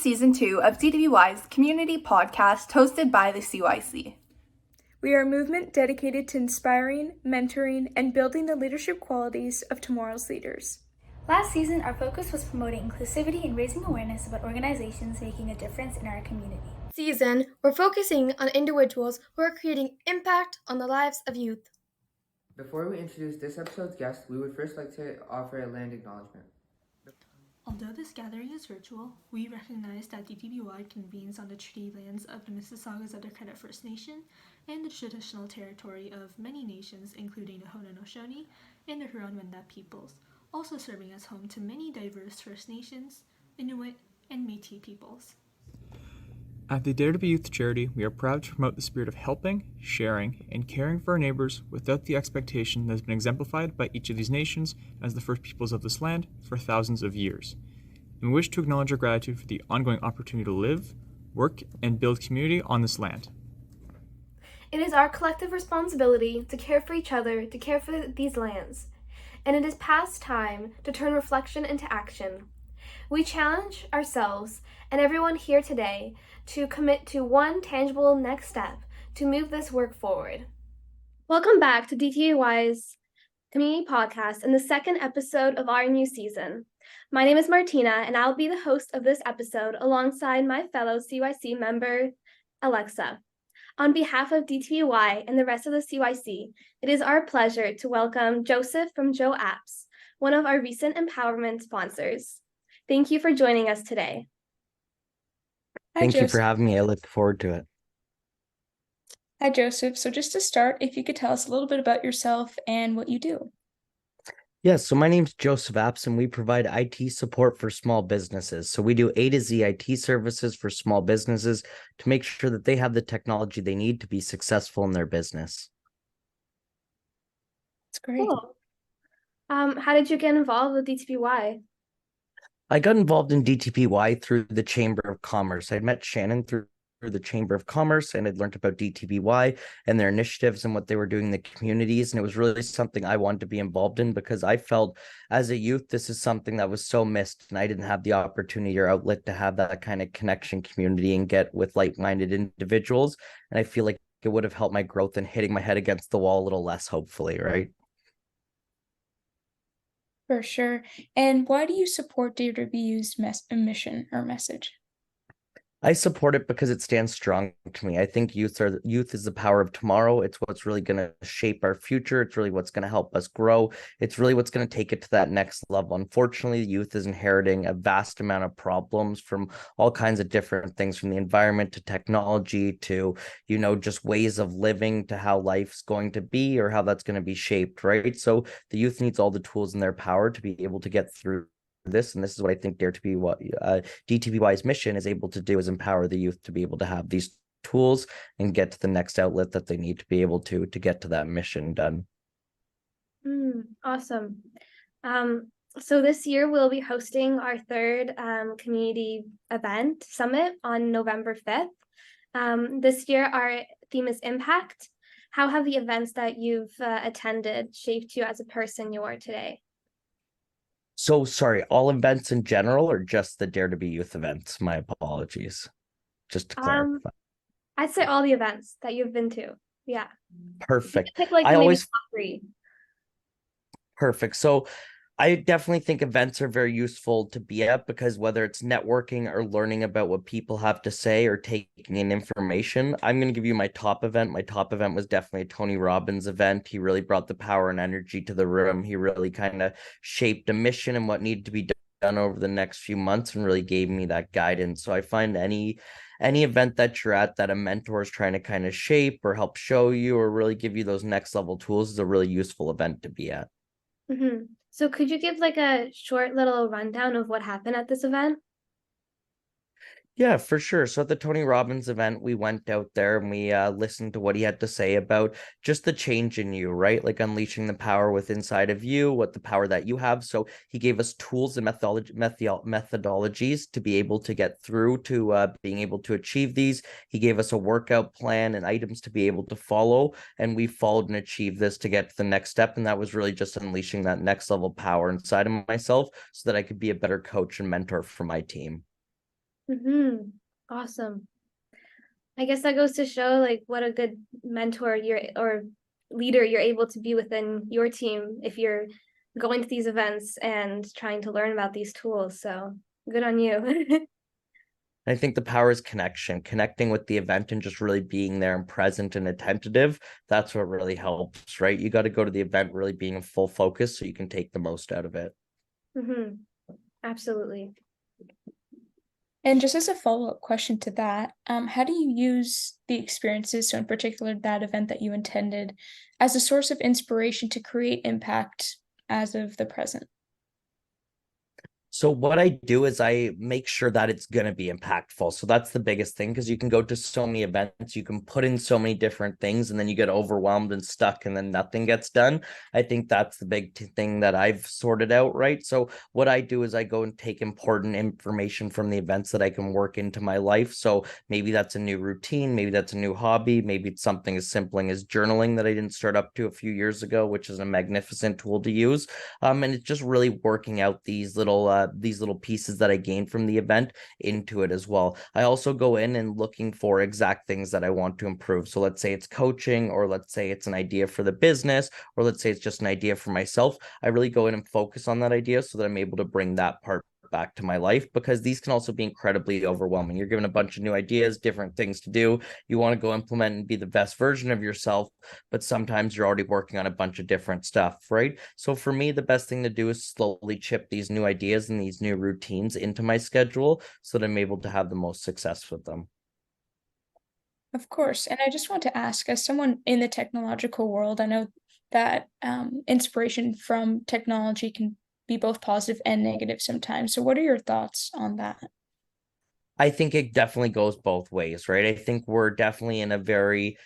Season 2 of DTBY's community podcast hosted by the CYC. We are a movement dedicated to inspiring, mentoring, and building the leadership qualities of tomorrow's leaders. Last season, our focus was promoting inclusivity and raising awareness about organizations making a difference in our community. Season, we're focusing on individuals who are creating impact on the lives of youth. Before we introduce this episode's guest, we would first like to offer a land acknowledgement. Although this gathering is virtual, we recognize that DTBY convenes on the treaty lands of the Mississaugas of the Credit First Nation and the traditional territory of many nations, including the Haudenosaunee and the Huron-Wendat peoples, also serving as home to many diverse First Nations, Inuit, and Métis peoples. At the Dare to Be Youth charity, we are proud to promote the spirit of helping, sharing, and caring for our neighbors without the expectation that has been exemplified by each of these nations as the first peoples of this land for thousands of years. And we wish to acknowledge our gratitude for the ongoing opportunity to live, work, and build community on this land. It is our collective responsibility to care for each other, to care for these lands. And it is past time to turn reflection into action. We challenge ourselves and everyone here today to commit to one tangible next step to move this work forward. Welcome back to DTBY's community podcast and the second episode of our new season. My name is Martina, and I'll be the host of this episode alongside my fellow CYC member, Alexa. On behalf of DTBY and the rest of the CYC, it is our pleasure to welcome Joseph from Joe Apps, one of our recent empowerment sponsors. Thank you for joining us today. Thank you for having me. I look forward to it. Hi, Joseph. So just to start, if you could tell us a little bit about yourself and what you do. Yes, so my name's Joseph Apps, and we provide IT support for small businesses. So we do A to Z IT services for small businesses to make sure that they have the technology they need to be successful in their business. That's great. Cool. How did you get involved with DTBY? I got involved in DTBY through the Chamber of Commerce. I'd met Shannon through the Chamber of Commerce, and I'd learned about DTBY and their initiatives and what they were doing in the communities. And it was really something I wanted to be involved in because I felt as a youth, this is something that was so missed, and I didn't have the opportunity or outlet to have that kind of connection community and get with like-minded individuals. And I feel like it would have helped my growth in hitting my head against the wall a little less, hopefully, right? For sure. And why do you support Dare to Be Youth's mission or message? I support it because it stands strong to me. I think youth is the power of tomorrow. It's what's really going to shape our future. It's really what's going to help us grow. It's really what's going to take it to that next level. Unfortunately, youth is inheriting a vast amount of problems from all kinds of different things, from the environment to technology to, just ways of living to how life's going to be or how that's going to be shaped, right? So the youth needs all the tools in their power to be able to get through this, and this is what I think Dare to Be what DTBY's mission is able to do, is empower the youth to be able to have these tools and get to the next outlet that they need to be able to get to that mission done. Awesome. So this year we'll be hosting our third community event summit on November 5th. This year our theme is impact. How have the events that you've attended shaped you as a person you are today? So sorry, all events in general or just the Dare to Be Youth events? My apologies. Just to clarify. I'd say all the events that you've been to. Yeah. Perfect. Pick maybe top 3. Perfect. So I definitely think events are very useful to be at, because whether it's networking or learning about what people have to say or taking in information, I'm going to give you my top event. My top event was definitely a Tony Robbins event. He really brought the power and energy to the room. He really kind of shaped a mission and what needed to be done over the next few months and really gave me that guidance. So I find any event that you're at that a mentor is trying to kind of shape or help show you or really give you those next level tools is a really useful event to be at. Mm-hmm. So could you give a short little rundown of what happened at this event? Yeah, for sure. So at the Tony Robbins event, we went out there and we listened to what he had to say about just the change in you, right? Like unleashing the power within inside of you, what the power that you have. So he gave us tools and methodologies to be able to get through to being able to achieve these. He gave us a workout plan and items to be able to follow, and we followed and achieved this to get to the next step. And that was really just unleashing that next level power inside of myself so that I could be a better coach and mentor for my team. Awesome. I guess that goes to show like what a good mentor or leader you're able to be within your team if you're going to these events and trying to learn about these tools. So good on you. I think the power is connection, connecting with the event and just really being there and present and attentive. That's what really helps, right? You got to go to the event really being in full focus so you can take the most out of it. Absolutely. And just as a follow-up question to that, how do you use the experiences, so in particular that event that you attended, as a source of inspiration to create impact as of the present? So what I do is I make sure that it's going to be impactful. So that's the biggest thing because you can go to so many events, you can put in so many different things and then you get overwhelmed and stuck and then nothing gets done. I think that's the big thing that I've sorted out, right? So what I do is I go and take important information from the events that I can work into my life. So maybe that's a new routine, maybe that's a new hobby, maybe it's something as simple as journaling that I didn't start up to a few years ago, which is a magnificent tool to use. And it's just really working out these little pieces that I gained from the event into it as well. I also go in and looking for exact things that I want to improve. So let's say it's coaching, or let's say it's an idea for the business, or let's say it's just an idea for myself. I really go in and focus on that idea so that I'm able to bring that part back to my life, because these can also be incredibly overwhelming. You're given a bunch of new ideas, different things to do. You want to go implement and be the best version of yourself, but sometimes you're already working on a bunch of different stuff, right? So for me, the best thing to do is slowly chip these new ideas and these new routines into my schedule so that I'm able to have the most success with them. Of course. And I just want to ask, as someone in the technological world, I know that inspiration from technology can be both positive and negative sometimes. So, what are your thoughts on that? I think it definitely goes both ways, right? I think we're definitely in a very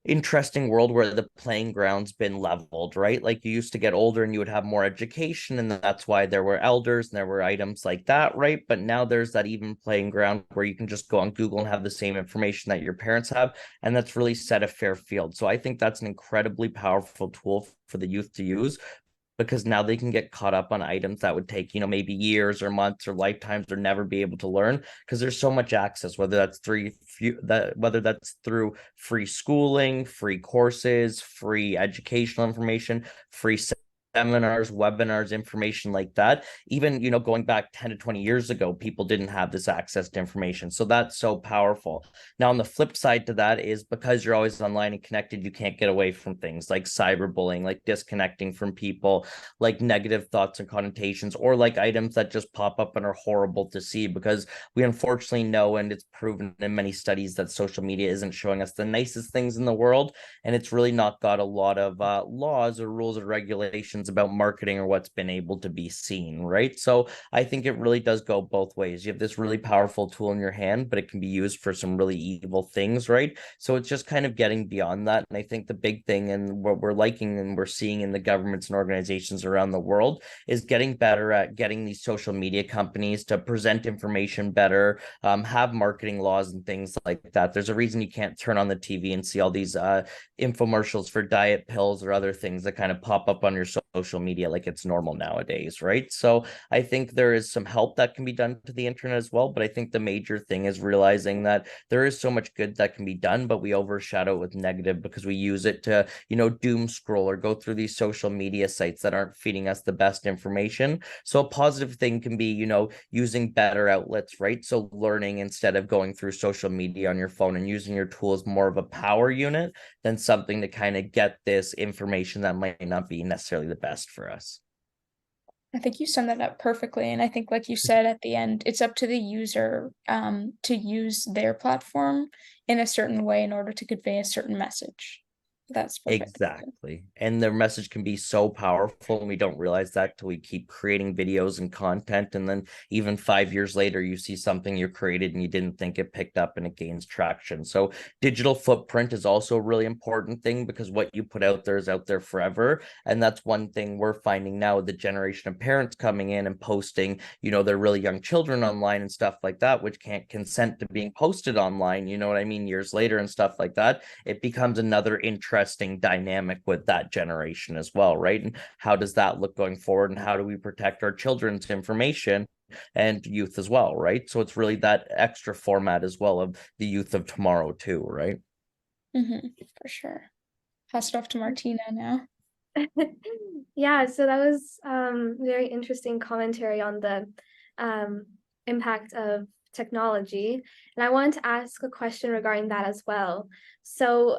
interesting world where the playing ground's been leveled, right? Like you used to get older and you would have more education, and that's why there were elders and there were items like that, right? But now there's that even playing ground where you can just go on Google and have the same information that your parents have, and that's really set a fair field. So I think that's an incredibly powerful tool for the youth to use, because now they can get caught up on items that would take, maybe years or months or lifetimes or never be able to learn, because there's so much access, whether that's through free schooling, free courses, free educational information, free seminars, webinars, information like that. Even, going back 10 to 20 years ago, people didn't have this access to information. So that's so powerful. Now, on the flip side to that is, because you're always online and connected, you can't get away from things like cyberbullying, like disconnecting from people, like negative thoughts and connotations, or like items that just pop up and are horrible to see, because we unfortunately know, and it's proven in many studies, that social media isn't showing us the nicest things in the world. And it's really not got a lot of laws or rules or regulations about marketing or what's been able to be seen, right? So I think it really does go both ways. You have this really powerful tool in your hand, but it can be used for some really evil things, right? So it's just kind of getting beyond that. And I think the big thing, and what we're liking and we're seeing in the governments and organizations around the world, is getting better at getting these social media companies to present information better, have marketing laws and things like that. There's a reason you can't turn on the TV and see all these infomercials for diet pills or other things that kind of pop up on your social media like it's normal nowadays, right? So I think there is some help that can be done to the internet as well, but I think the major thing is realizing that there is so much good that can be done, but we overshadow it with negative because we use it to, doom scroll or go through these social media sites that aren't feeding us the best information. So a positive thing can be, using better outlets, right? So learning instead of going through social media on your phone, and using your tool as more of a power unit than something to kind of get this information that might not be necessarily the best for us. I think you summed that up perfectly. And I think, like you said at the end, it's up to the user to use their platform in a certain way in order to convey a certain message. That's perfect. Exactly. And the message can be so powerful, and we don't realize that till we keep creating videos and content. And then even 5 years later, you see something you created and you didn't think it picked up, and it gains traction. So digital footprint is also a really important thing, because what you put out there is out there forever. And that's one thing we're finding now, the generation of parents coming in and posting, their really young children online and stuff like that, which can't consent to being posted online, you know what I mean, years later and stuff like that. It becomes another interesting dynamic with that generation as well, right? And how does that look going forward, and how do we protect our children's information and youth as well, right? So it's really that extra format as well of the youth of tomorrow too, right? For sure. Pass it off to Martina now. Yeah, so that was very interesting commentary on the impact of technology. And I wanted to ask a question regarding that as well. So,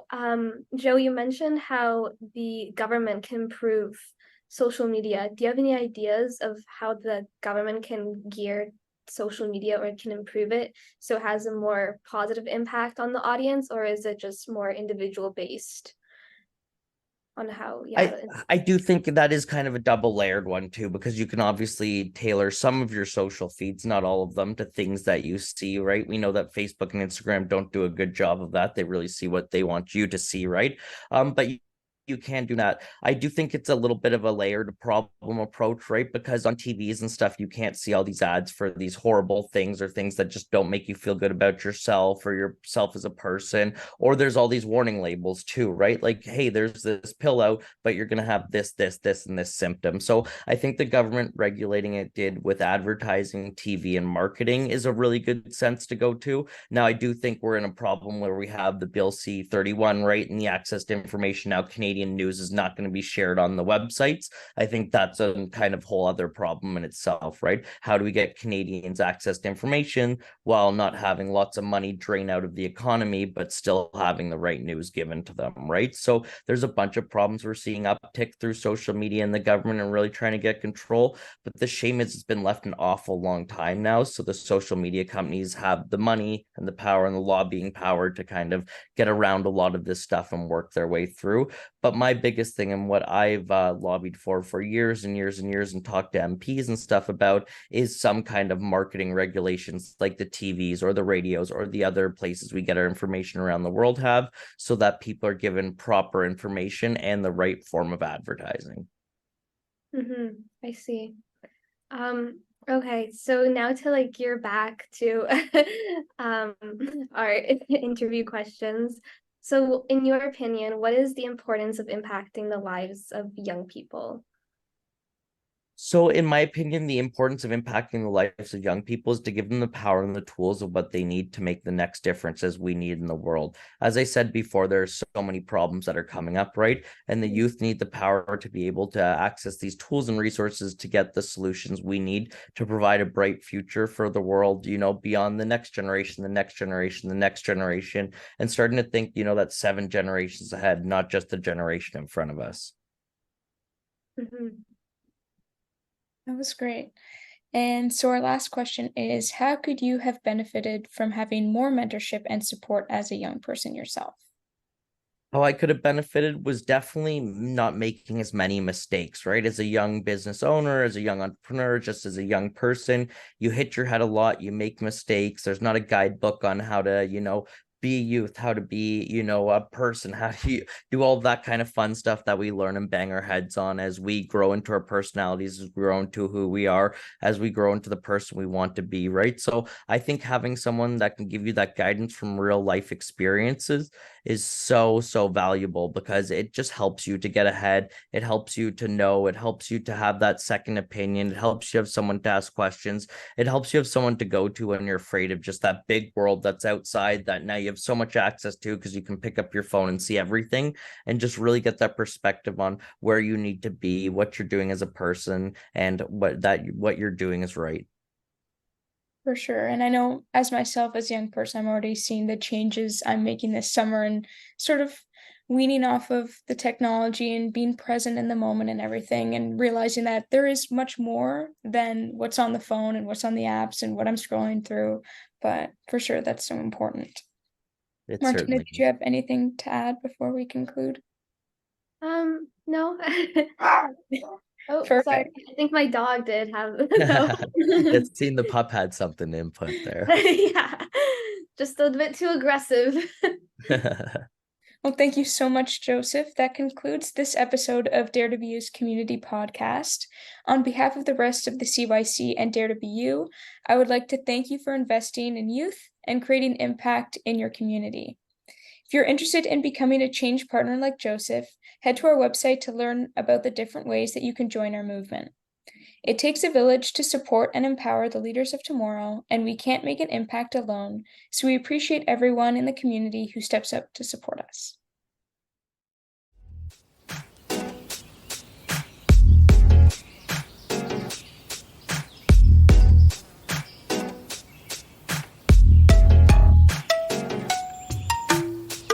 Joe, you mentioned how the government can improve social media. Do you have any ideas of how the government can gear social media or can improve it so it has a more positive impact on the audience, or is it just more individual based on how, I do think that is kind of a double layered one too, because you can obviously tailor some of your social feeds, not all of them, to things that you see, right? We know that Facebook and Instagram don't do a good job of that. They really see what they want you to see, right? But you can do that. I do think it's a little bit of a layered problem approach, right? Because on TVs and stuff, you can't see all these ads for these horrible things or things that just don't make you feel good about yourself or yourself as a person. Or there's all these warning labels too, right? Like, hey, there's this pill out, but you're going to have this, and this symptom. So I think the government regulating it did with advertising, TV, and marketing is a really good sense to go to. Now, I do think we're in a problem where we have the Bill C-31, right? And the access to information. Now, Canadian news is not going to be shared on the websites. I think that's a kind of whole other problem in itself, right? How do we get Canadians access to information while not having lots of money drain out of the economy, but still having the right news given to them, right? So there's a bunch of problems we're seeing uptick through social media and the government and really trying to get control. But the shame is it's been left an awful long time now. So the social media companies have the money and the power and the lobbying power to kind of get around a lot of this stuff and work their way through. But my biggest thing and what I've lobbied for years and years and years and talked to MPs and stuff about is some kind of marketing regulations like the TVs or the radios or the other places we get our information around the world have, so that people are given proper information and the right form of advertising. I see. Okay, so now to gear back to our interview questions. So in your opinion, what is the importance of impacting the lives of young people? So, in my opinion, the importance of impacting the lives of young people is to give them the power and the tools of what they need to make the next difference as we need in the world. As I said before, there are so many problems that are coming up, right? And the youth need the power to be able to access these tools and resources to get the solutions we need to provide a bright future for the world, beyond the next generation, the next generation, the next generation, and starting to think, that 7 generations ahead, not just the generation in front of us. That was great. And so our last question is, how could you have benefited from having more mentorship and support as a young person yourself? How I could have benefited was definitely not making as many mistakes, right? As a young business owner, as a young entrepreneur, just as a young person, you hit your head a lot, you make mistakes. There's not a guidebook on how to, be a youth, how to be, a person, how do you do all that kind of fun stuff that we learn and bang our heads on as we grow into our personalities, as we grow into who we are, as we grow into the person we want to be, right? So I think having someone that can give you that guidance from real life experiences is so valuable, because it just helps you to get ahead. It helps you to know, it helps you to have that second opinion. It helps you have someone to ask questions. It helps you have someone to go to when you're afraid of just that big world that's outside that now you have so much access to, because you can pick up your phone and see everything and just really get that perspective on where you need to be, what you're doing as a person, and what you're doing is right. For sure. And I know as myself, as a young person, I'm already seeing the changes I'm making this summer and sort of weaning off of the technology and being present in the moment and everything, and realizing that there is much more than what's on the phone and what's on the apps and what I'm scrolling through. But for sure, that's so important. Martina, did you have anything to add before we conclude? No. Oh, Perfect. sorry. I think my dog did have. It's seen the pup had something to input there. Yeah, just a bit too aggressive. Well, thank you so much, Joseph. That concludes this episode of Dare to Be You's community podcast. On behalf of the rest of the CYC and Dare to Be You, I would like to thank you for investing in youth and creating impact in your community. If you're interested in becoming a change partner like Joseph, head to our website to learn about the different ways that you can join our movement. It takes a village to support and empower the leaders of tomorrow, and we can't make an impact alone, so we appreciate everyone in the community who steps up to support us.